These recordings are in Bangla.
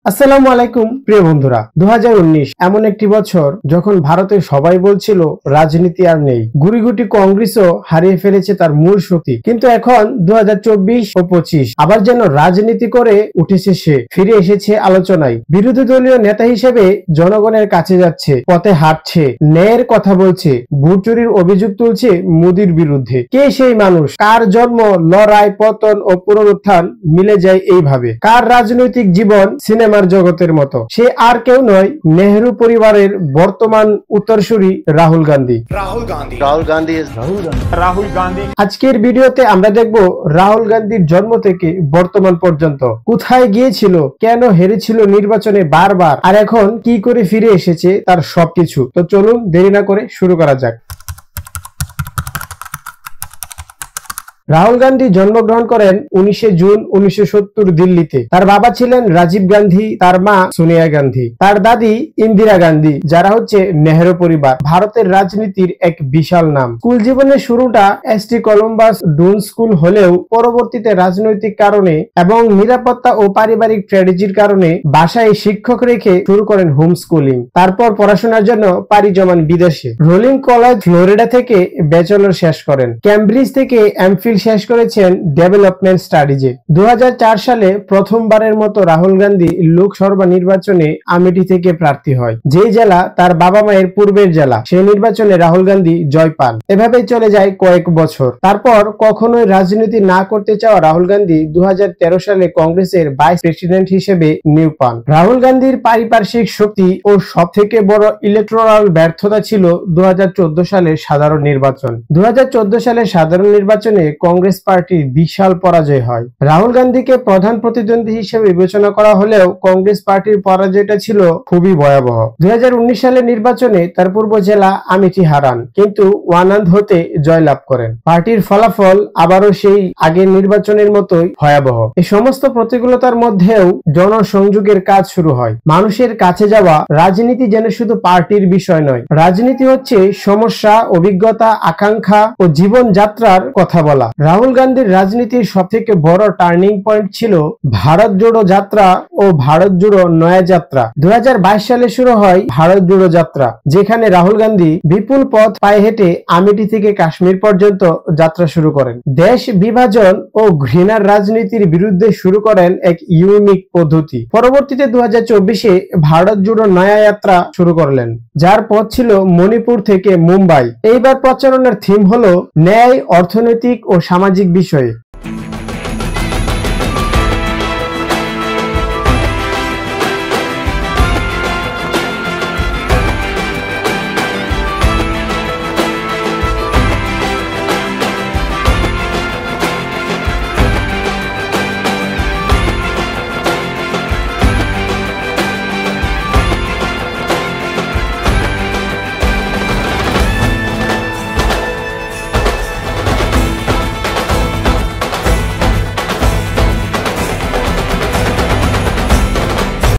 আসসালামু আলাইকুম প্রিয় বন্ধুরা, 2019 এমন একটি বছর যখন ভারতে সবাই বলছিল রাজনীতি আর নেই। গুড়িগুটি কংগ্রেসও হারিয়ে ফেলেছে তার মূল শক্তি। কিন্তু এখন 2024 ও 25 আবার যেন রাজনীতি করে উঠেছে, সে ফিরে এসেছে আলোচনায়। বিরোধী দলীয় নেতা হিসেবে জনগণের কাছে যাচ্ছে, পথে হাঁটছে, ন্যায়ের কথা বলছে, ভোট চুরির অভিযোগ তুলছে মোদির বিরুদ্ধে। কে সেই মানুষ? কার জন্ম, লড়াই, পতন ও পুনরুত্থান মিলে যায় এইভাবে? কার রাজনৈতিক জীবন সিনেমার জগতের মতো? সে আর কেউ নয়, নেহেরু পরিবারের বর্তমান উত্তরসূরি রাহুল গান্ধী। আজকের ভিডিওতে আমরা দেখব রাহুল গান্ধীর জন্ম থেকে বর্তমান পর্যন্ত কোথায় গিয়েছিল, কেন হেরেছিল নির্বাচনে বারবার, আর এখন কি করে ফিরে এসেছে, তার সবকিছু। তো চলুন দেরি না করে শুরু করা যাক। রাহুল গান্ধী জন্মগ্রহণ করেন 19 জুন 1970 দিল্লিতে। তার বাবা ছিলেন রাজীব গান্ধী, তার মা সোনিয়া গান্ধী, তার দাদি ইন্দিরা গান্ধী, যারা হচ্ছে নেহেরু পরিবার। ভারতের রাজনীতির এক বিশাল নাম। স্কুল জীবনের শুরুটা এসটি কলম্বাস ডুন স্কুল হলেও পরবর্তীতে রাজনৈতিক কারণে এবং নিরাপত্তা ও পারিবারিক ট্র্যাজেডির কারণে বাসায় শিক্ষক রেখে শুরু করেন হোম স্কুলিং। তারপর পড়াশোনার জন্য পাড়ি জমান বিদেশে। রোলিং কলেজ ফ্লোরিডা থেকে ব্যাচেলর শেষ করেন। ক্যামব্রিজ থেকে এমফিল শেষ করেছেন ডেভেলপমেন্ট স্টাডিজে। 2004 সালে প্রথমবারের মতো রাহুল গান্ধী লোকসভা নির্বাচনে আমেঠি থেকে প্রার্থী হয়, যে জেলা তার বাবা মায়ের পূর্বের জেলা। সেই নির্বাচনে রাহুল গান্ধী জয় পান। এভাবেই চলে যায় কয়েক বছর। তারপর কখনোই রাজনীতি না করতে চাওয়া রাহুল গান্ধী 2013 সালে কংগ্রেসের ভাইস প্রেসিডেন্ট হিসেবে নিয়োগ পান। রাহুল গান্ধীর পারিপার্শ্বিক শক্তি ও সব থেকে বড় ইলেকটোরাল ব্যর্থতা ছিল 2014 সালের সাধারণ নির্বাচন। 2014 সালের সাধারণ নির্বাচনে কংগ্রেস পার্টির বিশাল পরাজয় হয়। রাহুল গান্ধীকে প্রধান প্রতিদ্বন্দ্বী হিসেবে বিবেচনা করা হলেও কংগ্রেস পার্টির পরাজয়টা ছিল খুবই ভয়াবহ। 2019 সালের নির্বাচনে তার পূর্ব জেলা আমেঠি হারান, কিন্তু ওয়ানাদ হতে জয়লাভ করেন। পার্টির ফলাফল আবারও সেই আগের নির্বাচনের মতোই ভয়াবহ। এই সমস্ত প্রতিকূলতার মধ্যেও জনসংযোগের কাজ শুরু হয়। মানুষের কাছে যাওয়া। রাজনীতি যেন শুধু পার্টির বিষয় নয়, রাজনীতি হচ্ছে সমস্যা, অভিজ্ঞতা, আকাঙ্ক্ষা ও জীবনযাত্রার কথা বলা। রাহুল গান্ধীর রাজনীতির সবথেকে বড় টার্নিং পয়েন্ট ছিল ভারত জোড়ো যাত্রা ও ভারত জোড়ো নয়া যাত্রা। 2022 সালে শুরু হয় ভারত জোড়ো যাত্রা, যেখানে রাহুল গান্ধী বিপুল পথ পায়ে হেঁটে আমেঠি থেকে কাশ্মীর পর্যন্ত যাত্রা শুরু করেন। দেশ বিভাজন ও ঘৃণার রাজনীতির বিরুদ্ধে শুরু করেন এক ইউনিক পদ্ধতি। পরবর্তীতে 2024-এ ভারত জোড়ো নয়া যাত্রা শুরু করলেন, যার পথ ছিল মণিপুর থেকে মুম্বাই। এইবার প্রচারণার থিম হলো ন্যায়, অর্থনৈতিক ও সামাজিক বিষয়ে।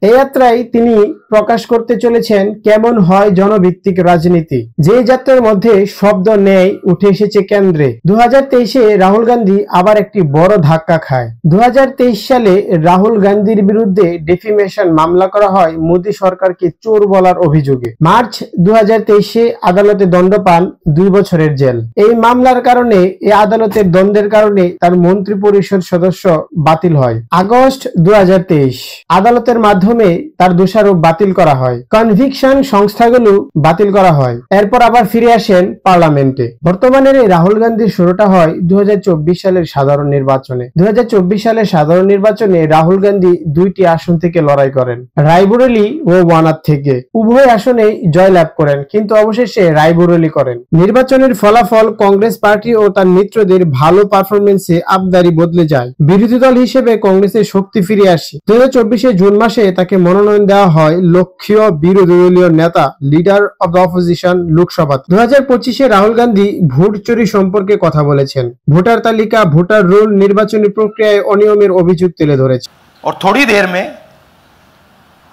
এই যাত্রায় তিনি প্রকাশ করতে চলেছেন কেমন হয় জনভিত্তিক রাজনীতি। যে যাত্রার মধ্যে শব্দ ন্যায় উঠে এসেছে কেন্দ্রে। 2023-এ রাহুল গান্ধী আবার একটি বড় ধাক্কা খায়। 2023 সালে রাহুল গান্ধীর বিরুদ্ধে ডেফিমেশন মামলা করা হয় মোদী সরকারকে চোর বলার অভিযোগে। মার্চ 2023-এ আদালতে দণ্ড পান 2 বছরের জেল। এই মামলার কারণে, এই আদালতের দ্বন্দ্বের কারণে তার মন্ত্রী পরিষদ সদস্য বাতিল হয়। আগস্ট 2023 আদালতের মাধ্যমে তার দোষারোপ বাতিল করা হয়। কনভিকশন সংস্থাগুলো বাতিল করা হয়। এরপর আবার ফিরে আসেন পার্লামেন্টে। বর্তমানে রাহুল গান্ধীর শুরুটা হয় 2024 সালের সাধারণ নির্বাচনে। 2024 সালের সাধারণ নির্বাচনে রাহুল গান্ধী 2টি আসন থেকে লড়াই করেন, রায়বরেলি ও ওয়ানাদ থেকে। উভয় আসনেই জয়লাভ করেন, কিন্তু অবশেষে রায়বরেলি করেন। নির্বাচনের ফলাফল কংগ্রেস পার্টি ও তার মিত্রদের ভালো পারফরমেন্সে আবদারি বদলে যায়। বিরোধী দল হিসেবে কংগ্রেসের শক্তি ফিরে আসে। 2024 জুন মাসে তাকে মনোনয়ন দেওয়া হয় লক্ষ্যীয় বিরোধী দলীয় নেতা, লিডার অব দ্য অপোজিশন লোকসভাতে। 2025-এ রাহুল গান্ধী ভোট চুরি সম্পর্কে কথা বলেছেন। ভোটার তালিকা, ভোটার রোল, নির্বাচনী প্রক্রিয়ায় অনিয়মের অভিযোগ তুলে ধরেছে। और थोड़ी देर में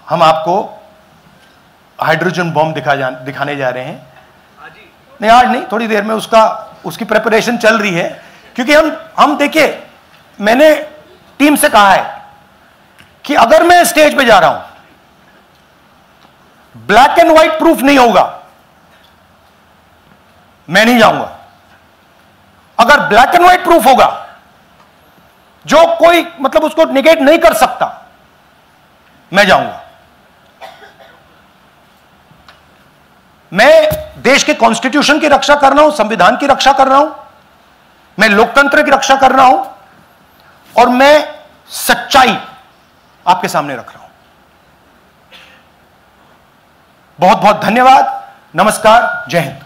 हम आपको हाइड्रोजन बम दिखाने जा रहे हैं। नहीं, आज नहीं, थोड़ी देर में उसकी प्रिपरेशन चल रही है, क्योंकि हम देखिए, मैंने टीम से कहा है कि अगर मैं स्टेज पे जा रहा हूं, ब्लैक एंड व्हाइट प्रूफ नहीं होगा, मैं नहीं जाऊंगा। अगर ब्लैक एंड व्हाइट प्रूफ होगा, जो कोई मतलब उसको निगेट नहीं कर सकता, मैं जाऊंगा। मैं देश के कॉन्स्टिट्यूशन की रक्षा कर रहा हूं, संविधान की रक्षा कर रहा हूं, मैं लोकतंत्र की रक्षा कर रहा हूं, और मैं सच्चाई आपके सामने रख रहा हूं। बहुत बहुत धन्यवाद, नमस्कार, जय हिंद।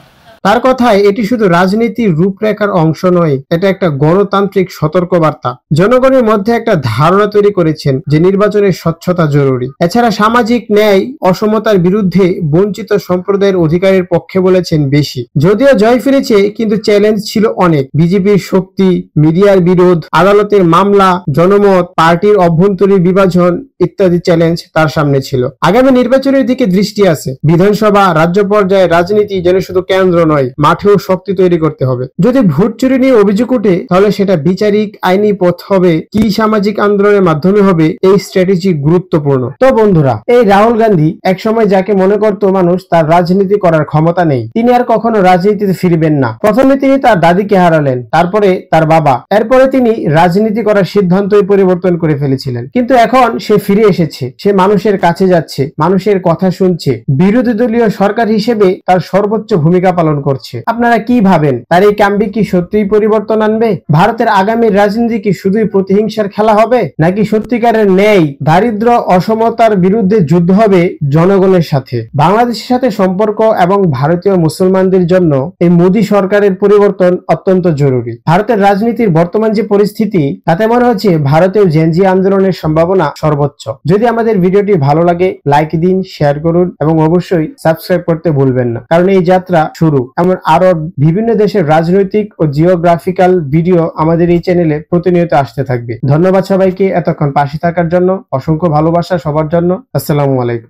তার কথায় এটি শুধু রাজনীতির রূপরেখার অংশ নয়, এটা একটা গণতান্ত্রিক সতর্কবার্তা। জনগণের মধ্যে একটা ধারণা তৈরি করেছেন যে নির্বাচনের স্বচ্ছতা জরুরি। এছাড়া সামাজিক ন্যায় অসমতার বিরুদ্ধে বঞ্চিত সম্প্রদায়ের অধিকারের পক্ষে বলেছেন বেশি। যদিও জয় ফিরেছে, কিন্তু চ্যালেঞ্জ ছিল অনেক। বিজেপির শক্তি, মিডিয়ার বিরোধ, আদালতের মামলা, জনমত, পার্টির অভ্যন্তরীণ বিভাজন ইত্যাদি চ্যালেঞ্জ তার সামনে ছিল। আগামী নির্বাচনের দিকে দৃষ্টি আছে। বিধানসভা, রাজ্য পর্যায়ে রাজনীতি যেন শুধু কেন্দ্র নয়, মাঠেও শক্তি তৈরি করতে হবে। যদি ভোট চুরি নিয়ে অভিযোগ ওঠে, তাহলে সেটা বিচারিক আইনি পথ হবে কি সামাজিক আন্দোলনের মাধ্যমে হবে, এই স্ট্র্যাটেজি গুরুত্বপূর্ণ। তো বন্ধুরা, এই রাহুল গান্ধী একসময় যাকে মনে করত মানুষ তার রাজনীতি করার ক্ষমতা নেই, তিনি আর কখনো রাজনীতিতে ফিরবেন না। প্রথমে তিনি তার দাদিকে হারালেন, তারপরে তার বাবা, এরপরে তিনি রাজনীতি করার সিদ্ধান্তই পরিবর্তন করে ফেলেছিলেন। কিন্তু এখন সে ফিরে এসেছে, সে মানুষের কাছে যাচ্ছে, মানুষের কথা শুনছে, বিরোধী দলীয় সরকার হিসেবে তার সর্বোচ্চ ভূমিকা পালন করছে। আপনারা কি ভাবেন, তার এই কামব্যাক কি সত্যিই পরিবর্তন আনবে? ভারতের আগামী রাজনীতি কি শুধুই প্রতিহিংসার খেলা হবে, নাকি সত্যিকারের ন্যায়, দারিদ্র, অসমতার বিরুদ্ধে যুদ্ধ হবে জনগণের সাথে? বাংলাদেশের সাথে সম্পর্ক এবং ভারতীয় মুসলমানদের জন্য এই মোদী সরকারের পরিবর্তন অত্যন্ত জরুরি। ভারতের রাজনীতির বর্তমান যে পরিস্থিতি, তাতে মনে হচ্ছে ভারতীয় জেনজি আন্দোলনের সম্ভাবনা সর্বোচ্চ। যদি আমাদের ভিডিওটি ভালো লাগে, লাইক দিন, শেয়ার করুন এবং অবশ্যই সাবস্ক্রাইব করতে ভুলবেন না, কারণ এই যাত্রা শুরু। এমন আরো বিভিন্ন দেশের রাজনৈতিক ও জিওগ্রাফিক্যাল ভিডিও আমাদের এই চ্যানেলে প্রতিনিয়ত আসতে থাকবে। ধন্যবাদ সবাইকে এতক্ষণ পাশে থাকার জন্য। অসংখ্য ভালোবাসা সবার জন্য। আসসালামু আলাইকুম।